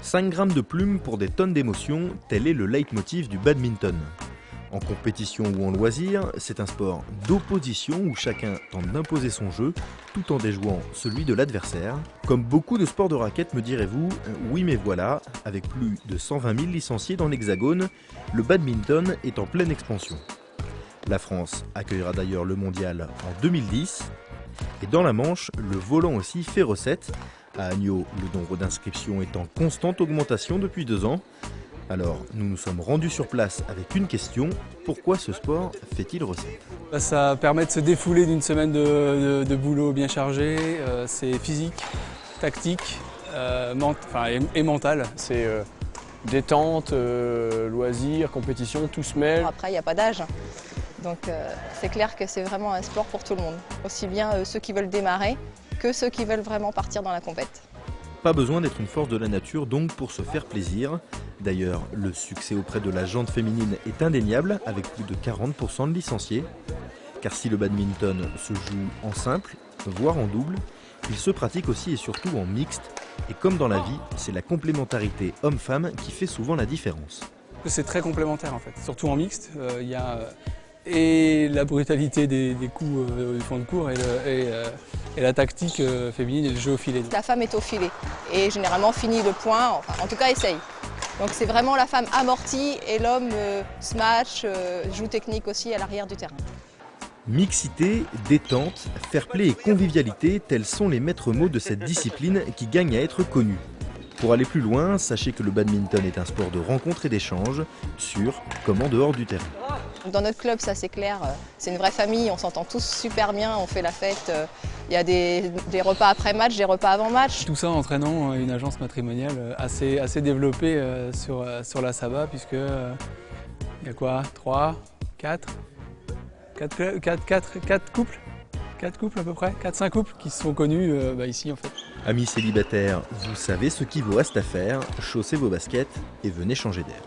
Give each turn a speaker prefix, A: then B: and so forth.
A: 5 grammes de plumes pour des tonnes d'émotions, tel est le leitmotiv du badminton. En compétition ou en loisir, c'est un sport d'opposition où chacun tente d'imposer son jeu tout en déjouant celui de l'adversaire. Comme beaucoup de sports de raquettes, me direz-vous, oui mais voilà, avec plus de 120 000 licenciés dans l'Hexagone, le badminton est en pleine expansion. La France accueillera d'ailleurs le mondial en 2010. Et dans la Manche, le volant aussi fait recette. À Agneaux, le nombre d'inscriptions est en constante augmentation depuis 2 ans. Alors, nous nous sommes rendus sur place avec une question, pourquoi ce sport fait-il recette?
B: Ça permet de se défouler d'une semaine de boulot bien chargé, c'est physique, tactique et mental.
C: C'est détente, loisirs, compétition, tout se mêle.
D: Après, il n'y a pas d'âge, donc c'est clair que c'est vraiment un sport pour tout le monde. Aussi bien ceux qui veulent démarrer que ceux qui veulent vraiment partir dans la compète.
A: Pas besoin d'être une force de la nature donc pour se faire plaisir. D'ailleurs, le succès auprès de la gente féminine est indéniable avec plus de 40% de licenciés. Car si le badminton se joue en simple, voire en double, il se pratique aussi et surtout en mixte. Et comme dans la vie, c'est la complémentarité homme-femme qui fait souvent la différence.
B: C'est très complémentaire en fait, surtout en mixte. Il y a et la brutalité des coups du fond de cours et la tactique féminine et le jeu au filet.
D: La femme est au filet et généralement finit le point, enfin en tout cas essaye. Donc c'est vraiment la femme amortie et l'homme smash, joue technique aussi à l'arrière du terrain.
A: Mixité, détente, fair-play et convivialité, tels sont les maîtres mots de cette discipline qui gagne à être connue. Pour aller plus loin, sachez que le badminton est un sport de rencontre et d'échange, sur comme en dehors du terrain.
D: Dans notre club, ça c'est clair, c'est une vraie famille, on s'entend tous super bien, on fait la fête. Il y a des repas après match, des repas avant match.
B: Tout ça en entraînant une agence matrimoniale assez développée sur la Saba, puisque il y a quoi, 4 couples? 4 couples à peu près, 4-5 couples qui se sont connus ici en fait.
A: Amis célibataires, vous savez ce qu'il vous reste à faire, chaussez vos baskets et venez changer d'air.